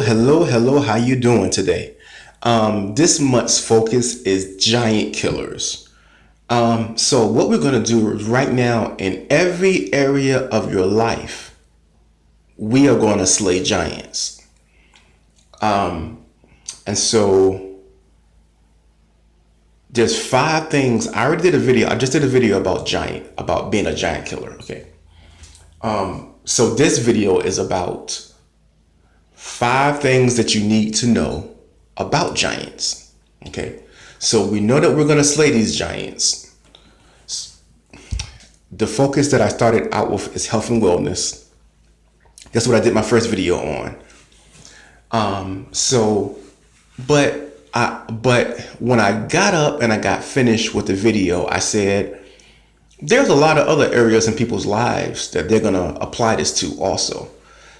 Hello. How you doing today? This month's focus is giant killers. So what we're gonna do right now in every area of your life, we are going to slay giants. And so there's five things. I already did a video. I just did a video about being a giant killer. Okay. So this video is about five things that you need to know about giants. Okay. So we know that we're going to slay these giants. The focus that I started out with is health and wellness. That's what I did my first video on. So, but when I got up and I got finished with the video, I said, there's a lot of other areas in people's lives that they're going to apply this to also.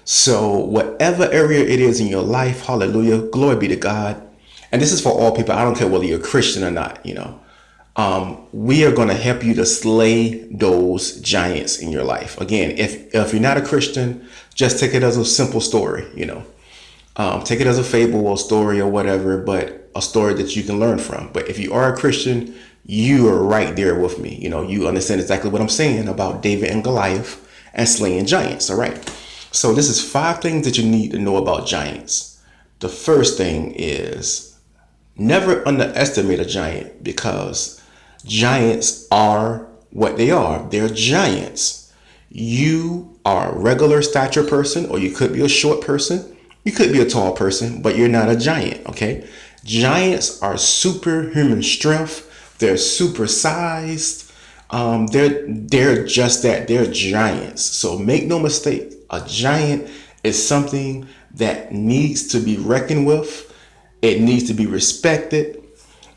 So whatever area it is in your life, hallelujah, glory be to God. And this is for all people. I don't care whether you're a Christian or not, we are going to help you to slay those giants in your life. Again, if you're not a Christian, just take it as a simple story, take it as a fable or story or whatever, but a story that you can learn from. But if you are a Christian, you are right there with me. You understand exactly what I'm saying about David and Goliath and slaying giants. All right. So this is five things that you need to know about giants. The first thing is never underestimate a giant, because giants are what they are. They're giants. You are a regular stature person, or you could be a short person. You could be a tall person, but you're not a giant. Okay. Giants are superhuman strength. They're super sized. They're just that. They're giants. So make no mistake, a giant is something that needs to be reckoned with. It needs to be respected.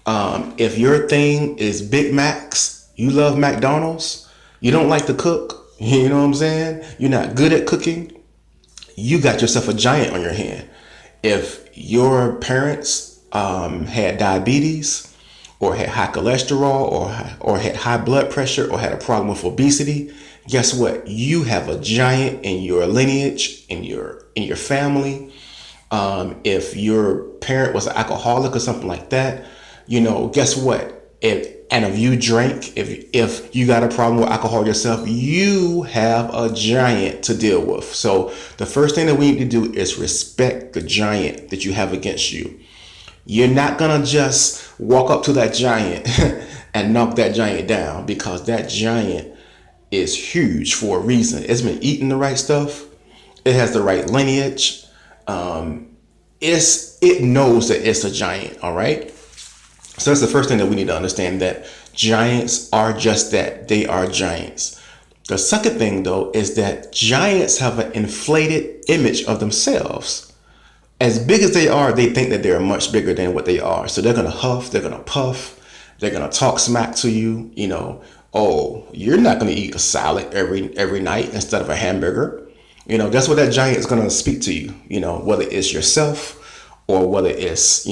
If your thing is Big Macs, you love McDonald's, you don't like to cook, you know what I'm saying? You're not good at cooking, you got yourself a giant on your hand. If your parents had diabetes, or had high cholesterol, or had high blood pressure, or had a problem with obesity, guess what? You have a giant in your lineage, in your family. If your parent was an alcoholic or something like that, guess what? If you drink, if you got a problem with alcohol yourself, you have a giant to deal with. So the first thing that we need to do is respect the giant that you have against you. You're not gonna just walk up to that giant and knock that giant down, because that giant is huge for a reason. It's been eating the right stuff. It has the right lineage. It knows that it's a giant. All right. So that's the first thing that we need to understand, that giants are just that. They are giants. The second thing, though, is that giants have an inflated image of themselves. As big as they are, they think that they're much bigger than what they are. So they're going to huff, they're going to puff, they're going to talk smack to you. Oh, you're not going to eat a salad every night instead of a hamburger. That's what that giant is going to speak to you, whether it's yourself or whether it's,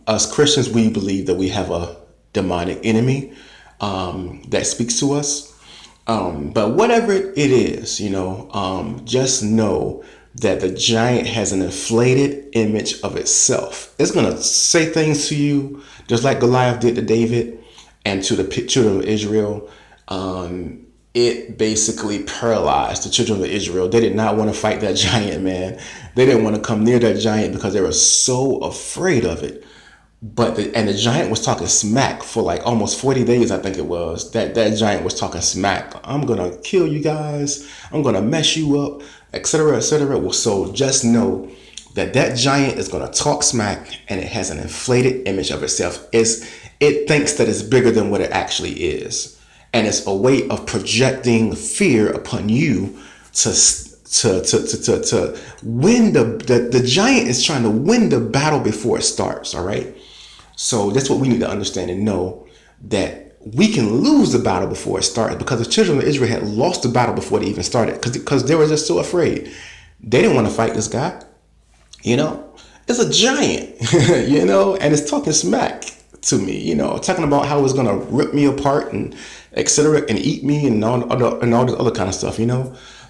us Christians. We believe that we have a demonic enemy that speaks to us. But whatever it is, just know that the giant has an inflated image of itself. It's going to say things to you just like Goliath did to David and to the children of Israel. It basically paralyzed the children of Israel. They did not want to fight that giant, man. They didn't want to come near that giant because they were so afraid of it. But the giant was talking smack for like almost 40 days, I think it was. That giant was talking smack. I'm gonna kill you guys. I'm gonna mess you up, etc., etc. Well, so just know that giant is gonna talk smack, and it has an inflated image of itself. It thinks that it's bigger than what it actually is, and it's a way of projecting fear upon you to win the giant is trying to win the battle before it starts. All right. So that's what we need to understand and know, that we can lose the battle before it started, because the children of Israel had lost the battle before they even started, because they were just so afraid. They didn't want to fight this guy. It's a giant, and it's talking smack to me, talking about how it's going to rip me apart and etc. and eat me and all this other kind of stuff,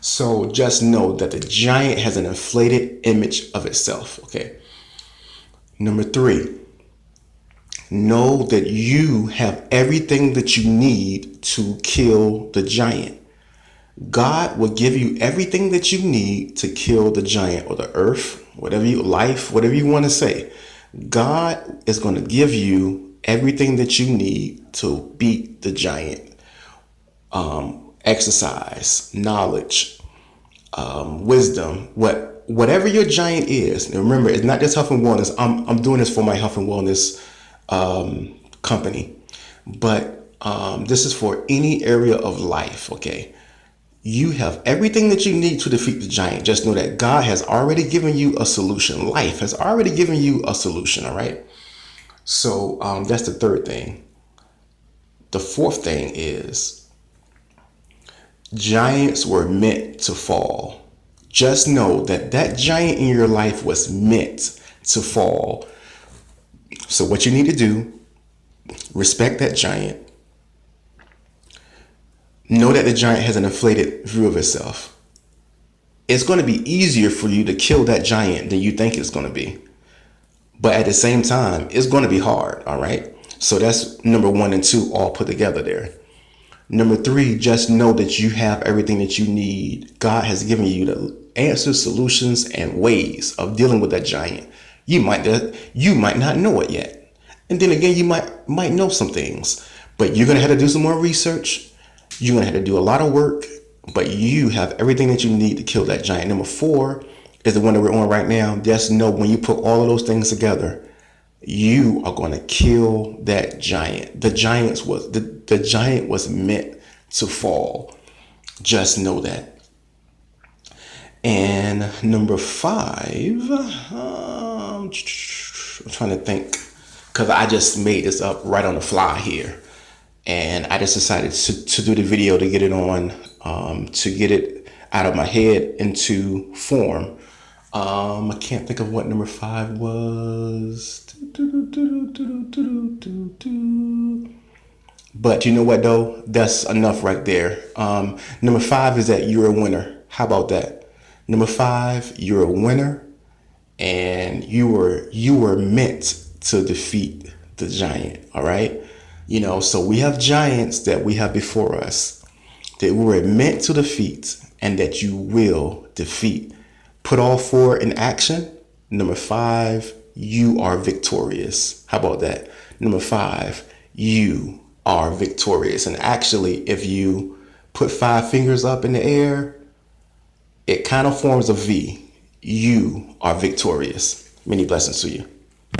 So just know that the giant has an inflated image of itself. Okay. Number three, know that you have everything that you need to kill the giant. God will give you everything that you need to kill the giant, or the earth, whatever you want to say. God is going to give you everything that you need to beat the giant. Exercise, knowledge, wisdom, whatever your giant is. And remember, it's not just health and wellness. I'm doing this for my health and wellness company, but this is for any area of life. Okay. You have everything that you need to defeat the giant. Just know that God has already given you a solution. Life has already given you a solution. All right. So that's the third thing. The fourth thing is giants were meant to fall. Just know that that giant in your life was meant to fall. So what you need to do, respect that giant. Know that the giant has an inflated view of itself. It's going to be easier for you to kill that giant than you think it's going to be. But at the same time, it's going to be hard. All right. So that's number 1 and 2 all put together there. Number 3, just know that you have everything that you need. God has given you the answers, solutions, and ways of dealing with that giant. You might not know it yet. And then again, you might know some things, but you're going to have to do some more research. You're going to have to do a lot of work, but you have everything that you need to kill that giant. Number 4 is the one that we're on right now. Just know when you put all of those things together, you are going to kill that giant. The giant was meant to fall. Just know that. And number 5, I'm trying to think, because I just made this up right on the fly here. And I just decided to do the video to get it on, to get it out of my head into form. I can't think of what number 5 was. But you know what though? That's enough right there. Number 5 is that you're a winner. How about that? Number 5, you're a winner, and you were meant to defeat the giant. All right. So we have giants that we have before us that we were meant to defeat and that you will defeat. Put all 4 in action. Number 5, you are victorious. How about that? Number 5, you are victorious. And actually, if you put 5 fingers up in the air, it kind of forms a V. You are victorious. Many blessings to you.